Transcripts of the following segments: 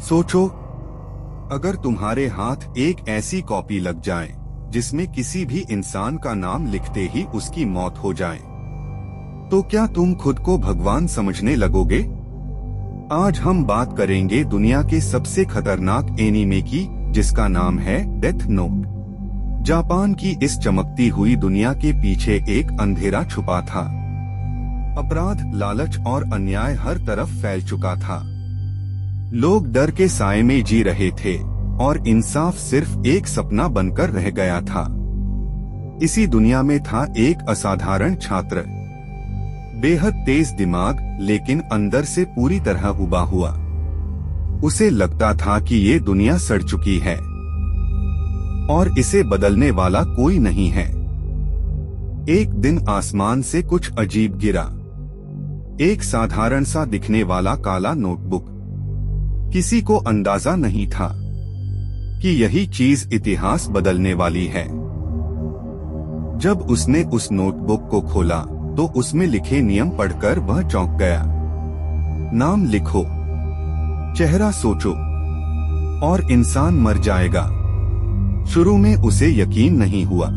सोचो, अगर तुम्हारे हाथ एक ऐसी कॉपी लग जाए जिसमें किसी भी इंसान का नाम लिखते ही उसकी मौत हो जाए, तो क्या तुम खुद को भगवान समझने लगोगे? आज हम बात करेंगे दुनिया के सबसे खतरनाक एनीमे की, जिसका नाम है डेथ नोट। जापान की इस चमकती हुई दुनिया के पीछे एक अंधेरा छुपा था। अपराध, लालच और अन्याय हर तरफ फैल चुका था। लोग डर के साए में जी रहे थे और इंसाफ सिर्फ एक सपना बनकर रह गया था। इसी दुनिया में था एक असाधारण छात्र, बेहद तेज दिमाग, लेकिन अंदर से पूरी तरह उबा हुआ। उसे लगता था कि ये दुनिया सड़ चुकी है और इसे बदलने वाला कोई नहीं है। एक दिन आसमान से कुछ अजीब गिरा। एक साधारण सा दिखने वाला काला नोटबुक। किसी को अंदाजा नहीं था कि यही चीज इतिहास बदलने वाली है। जब उसने उस नोटबुक को खोला तो उसमें लिखे नियम पढ़कर वह चौंक गया। नाम लिखो, चेहरा सोचो और इंसान मर जाएगा। शुरू में उसे यकीन नहीं हुआ,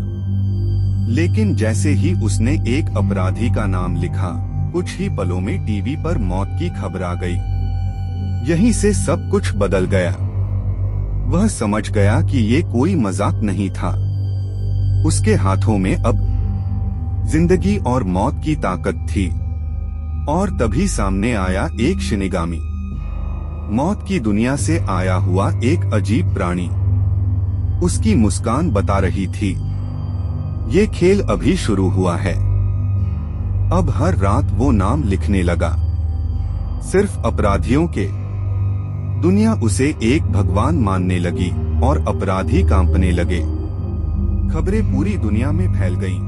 लेकिन जैसे ही उसने एक अपराधी का नाम लिखा, कुछ ही पलों में टीवी पर मौत की खबर आ गई। यहीं से सब कुछ बदल गया। वह समझ गया कि ये कोई मजाक नहीं था। उसके हाथों में अब जिंदगी और मौत की ताकत थी। और तभी सामने आया एक शिनिगामी, मौत की दुनिया से आया हुआ एक अजीब प्राणी। उसकी मुस्कान बता रही थी, ये खेल अभी शुरू हुआ है। अब हर रात वो नाम लिखने लगा, सिर्फ अपराधियों के। दुनिया उसे एक भगवान मानने लगी और अपराधी कांपने लगे। खबरें पूरी दुनिया में फैल गईं।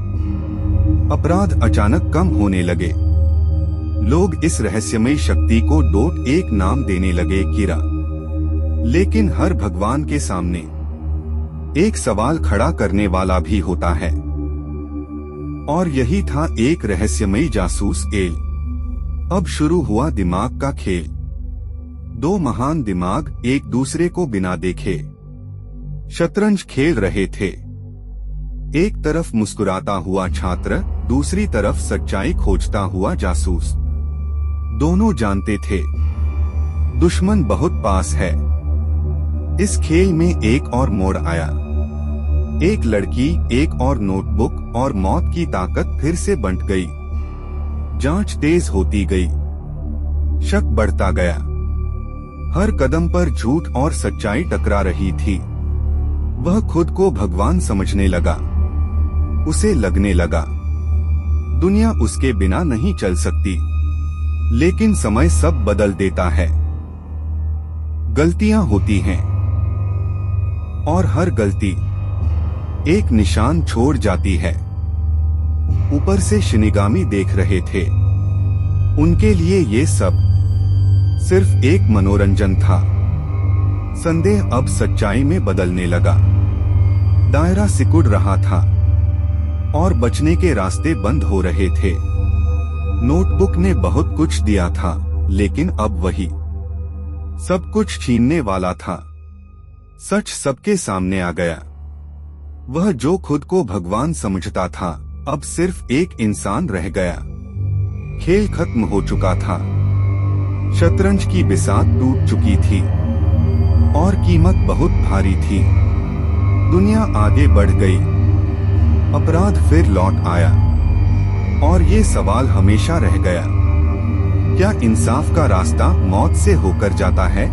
अपराध अचानक कम होने लगे। लोग इस रहस्यमयी शक्ति को डोट एक नाम देने लगे, कीरा। लेकिन हर भगवान के सामने एक सवाल खड़ा करने वाला भी होता है, और यही था एक रहस्यमयी जासूस एल। अब शुरू हुआ दिमाग का खेल। दो महान दिमाग एक दूसरे को बिना देखे शतरंज खेल रहे थे। एक तरफ मुस्कुराता हुआ छात्र, दूसरी तरफ सच्चाई खोजता हुआ जासूस। दोनों जानते थे दुश्मन बहुत पास है। इस खेल में एक और मोड़ आया। एक लड़की, एक और नोटबुक, और मौत की ताकत फिर से बंट गई। जांच तेज होती गई, शक बढ़ता गया। हर कदम पर झूठ और सच्चाई टकरा रही थी। वह खुद को भगवान समझने लगा। उसे लगने लगा दुनिया उसके बिना नहीं चल सकती। लेकिन समय सब बदल देता है। गलतियां होती हैं और हर गलती एक निशान छोड़ जाती है। ऊपर से शिनिगामी देख रहे थे। उनके लिए ये सब सिर्फ एक मनोरंजन था। संदेह अब सच्चाई में बदलने लगा। दायरा सिकुड़ रहा था और बचने के रास्ते बंद हो रहे थे। नोटबुक ने बहुत कुछ दिया था, लेकिन अब वही सब कुछ छीनने वाला था। सच सबके सामने आ गया। वह जो खुद को भगवान समझता था, अब सिर्फ एक इंसान रह गया। खेल खत्म हो चुका था। शतरंज की बिसात टूट चुकी थी और कीमत बहुत भारी थी। दुनिया आगे बढ़ गई। अपराध फिर लौट आया और ये सवाल हमेशा रह गया, क्या इंसाफ का रास्ता मौत से होकर जाता है?